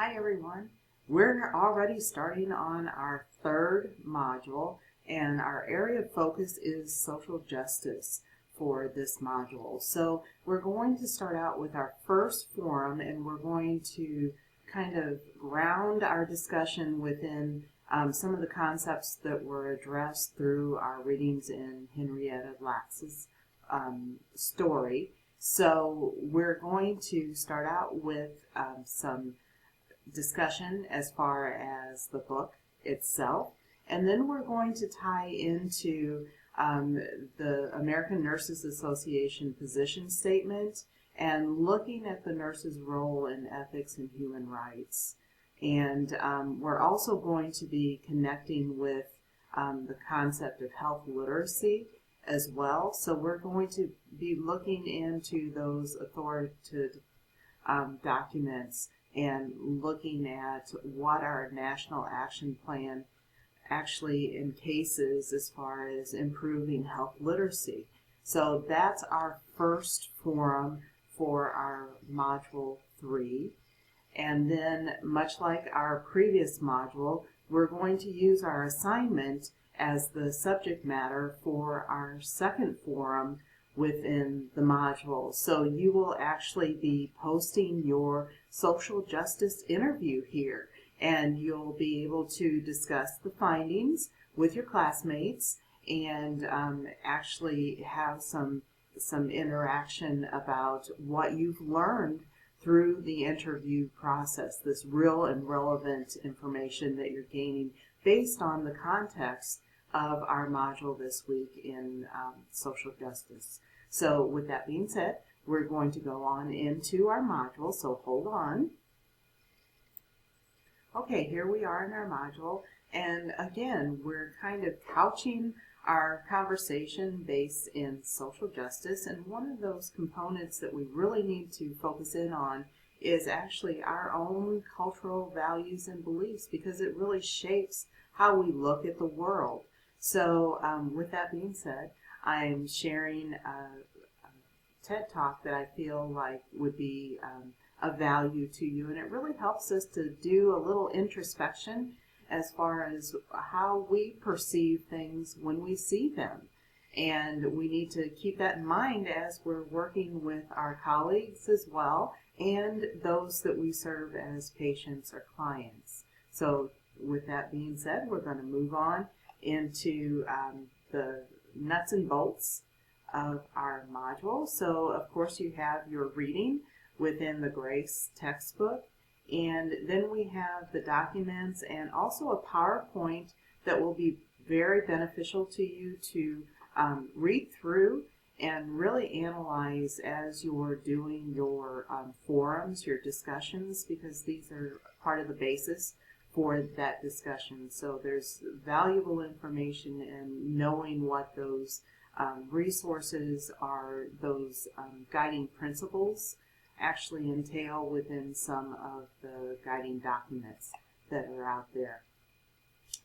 Hi everyone. We're already starting on our third module, and our area of focus is social justice for this module. So we're going to start out with our first forum, and we're going to kind of ground our discussion within some of the concepts that were addressed through our readings in Henrietta Lacks's story. So we're going to start out with some discussion as far as the book itself, and then we're going to tie into the American Nurses Association position statement and looking at the nurse's role in ethics and human rights. And we're also going to be connecting with the concept of health literacy as well. So we're going to be looking into those authoritative documents and looking at what our national action plan actually encases as far as improving health literacy. So that's our first forum for our module 3. And then, much like our previous module, we're going to use our assignment as the subject matter for our second forum within the module. So you will actually be posting your social justice interview here, and you'll be able to discuss the findings with your classmates and actually have some interaction about what you've learned through the interview process, this real and relevant information that you're gaining based on the context of our module this week in social justice. So with that being said, we're going to go on into our module, so hold on. Okay, here we are in our module, and again, we're kind of couching our conversation based in social justice, and one of those components that we really need to focus in on is actually our own cultural values and beliefs, because it really shapes how we look at the world. So with that being said, I'm sharing a TED Talk that I feel like would be of value to you, and it really helps us to do a little introspection as far as how we perceive things when we see them. And we need to keep that in mind as we're working with our colleagues as well, and those that we serve as patients or clients. So with that being said, we're going to move on into the nuts and bolts of our module. So of course you have your reading within the Grace textbook, and then we have the documents and also a PowerPoint that will be very beneficial to you to read through and really analyze as you're doing your forums, your discussions, because these are part of the basis for that discussion. So there's valuable information in knowing what those resources are, those guiding principles actually entail within some of the guiding documents that are out there.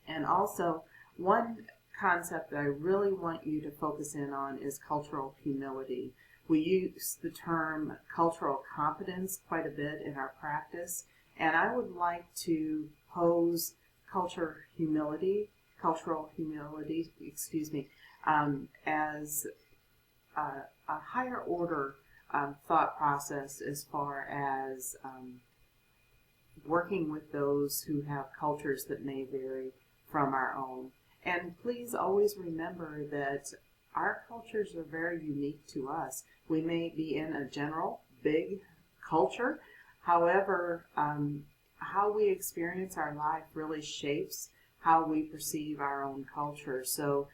And also, one concept that I really want you to focus in on is cultural humility. We use the term cultural competence quite a bit in our practice, and I would like to pose cultural humility, as a higher order thought process as far as working with those who have cultures that may vary from our own. And please always remember that our cultures are very unique to us. We may be in a general, big culture. However, how we experience our life really shapes how we perceive our own culture. So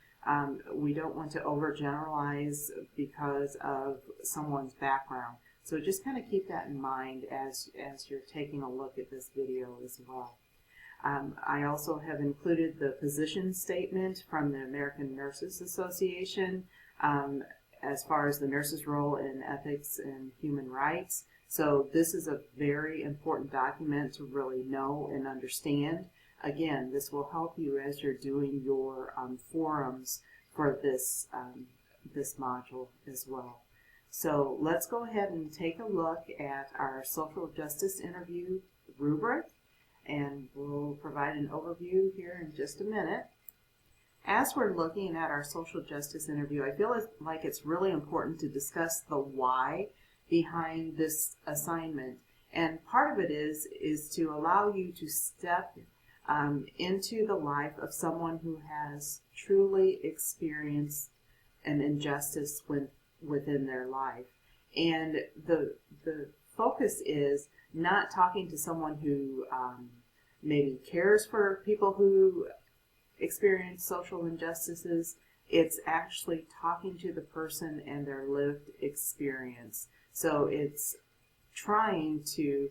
we don't want to overgeneralize because of someone's background. So just kind of keep that in mind as you're taking a look at this video as well. I also have included the position statement from the American Nurses Association as far as the nurse's role in ethics and human rights. So this is a very important document to really know and understand. Again, this will help you as you're doing your forums for this module as well. So let's go ahead and take a look at our social justice interview rubric, and we'll provide an overview here in just a minute. As we're looking at our social justice interview, I feel like it's really important to discuss the why behind this assignment. And part of it is to allow you to step into the life of someone who has truly experienced an injustice within their life. And the focus is not talking to someone who maybe cares for people who experience social injustices. It's actually talking to the person and their lived experience. So it's trying to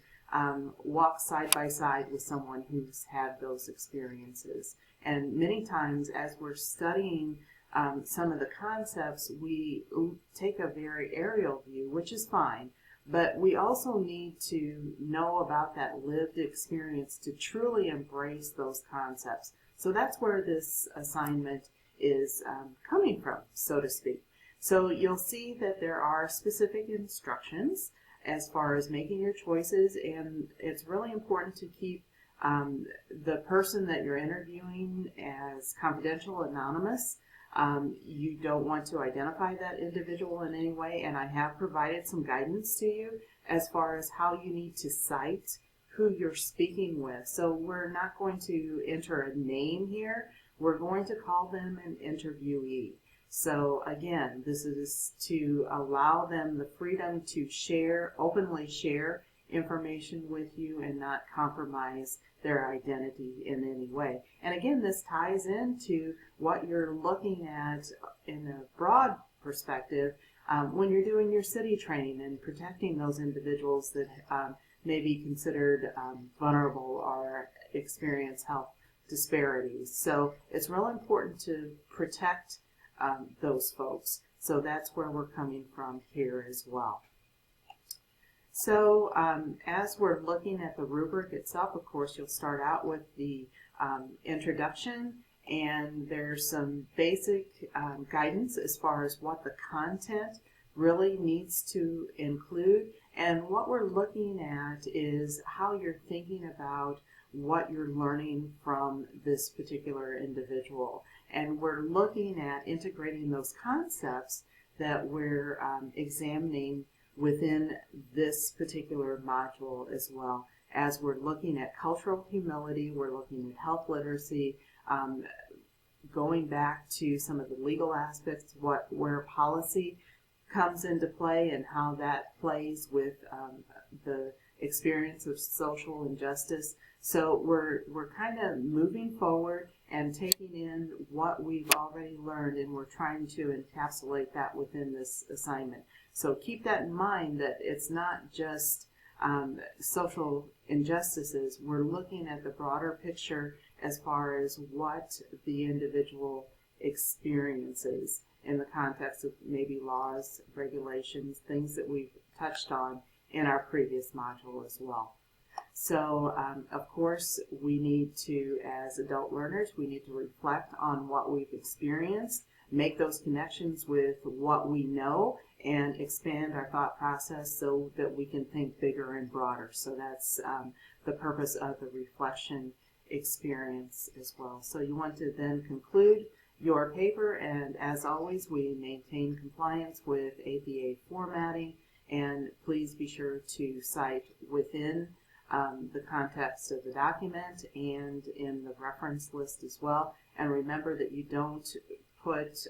walk side by side with someone who's had those experiences. And many times as we're studying some of the concepts, we take a very aerial view, which is fine, but we also need to know about that lived experience to truly embrace those concepts. So that's where this assignment is coming from, so to speak. So you'll see that there are specific instructions as far as making your choices, and it's really important to keep the person that you're interviewing as confidential, anonymous. You don't want to identify that individual in any way, and I have provided some guidance to you as far as how you need to cite who you're speaking with. So we're not going to enter a name here. We're going to call them an interviewee. So again, this is to allow them the freedom to openly share information with you and not compromise their identity in any way. And again, this ties into what you're looking at in a broad perspective when you're doing your city training and protecting those individuals that may be considered vulnerable or experience health disparities. So it's real important to protect those folks. So that's where we're coming from here as well. So as we're looking at the rubric itself, of course, you'll start out with the introduction, and there's some basic guidance as far as what the content really needs to include. And what we're looking at is how you're thinking about what you're learning from this particular individual. And we're looking at integrating those concepts that we're examining within this particular module as well. As we're looking at cultural humility, we're looking at health literacy, going back to some of the legal aspects, where policy comes into play and how that plays with the experience of social injustice. So we're kind of moving forward and taking in what we've already learned, and we're trying to encapsulate that within this assignment. So keep that in mind, that it's not just social injustices. We're looking at the broader picture as far as what the individual experiences in the context of maybe laws, regulations, things that we've touched on in our previous module as well. So, of course, we need to, as adult learners, we need to reflect on what we've experienced, make those connections with what we know, and expand our thought process so that we can think bigger and broader. So that's the purpose of the reflection experience as well. So you want to then conclude your paper, and as always, we maintain compliance with APA formatting, and please be sure to cite within the context of the document and in the reference list as well. And remember that you don't put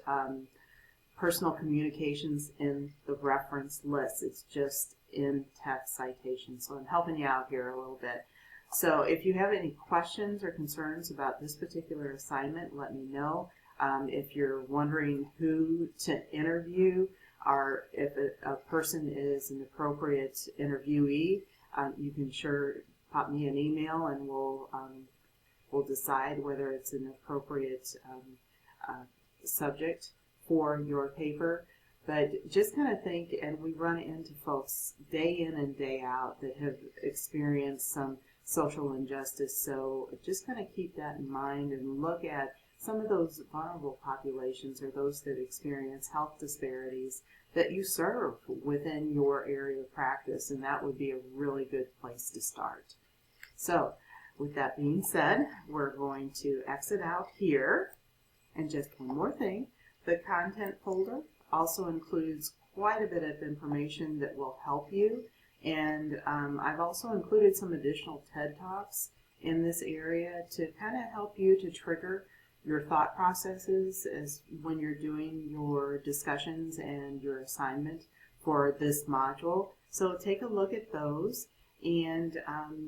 personal communications in the reference list. It's just in text citation. So I'm helping you out here a little bit. So if you have any questions or concerns about this particular assignment, let me know. If you're wondering who to interview, or if a person is an appropriate interviewee, you can sure pop me an email, and we'll decide whether it's an appropriate subject for your paper. But just kind of think, and we run into folks day in and day out that have experienced some social injustice, so just kind of keep that in mind and look at some of those vulnerable populations or those that experience health disparities that you serve within your area of practice, and that would be a really good place to start. So, with that being said, we're going to exit out here. And just one more thing, the content folder also includes quite a bit of information that will help you. And I've also included some additional TED Talks in this area to kind of help you to trigger your thought processes as when you're doing your discussions and your assignment for this module. So take a look at those. And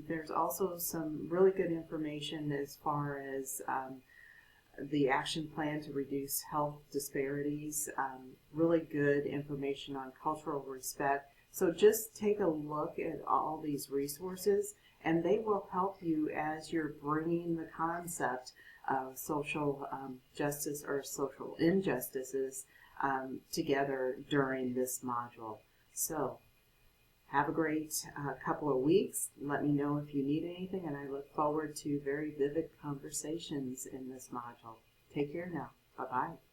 there's also some really good information as far as the action plan to reduce health disparities, really good information on cultural respect. So just take a look at all these resources, and they will help you as you're bringing the concept of social justice or social injustices together during this module. So have a great couple of weeks. Let me know if you need anything, and I look forward to very vivid conversations in this module. Take care now. Bye-bye.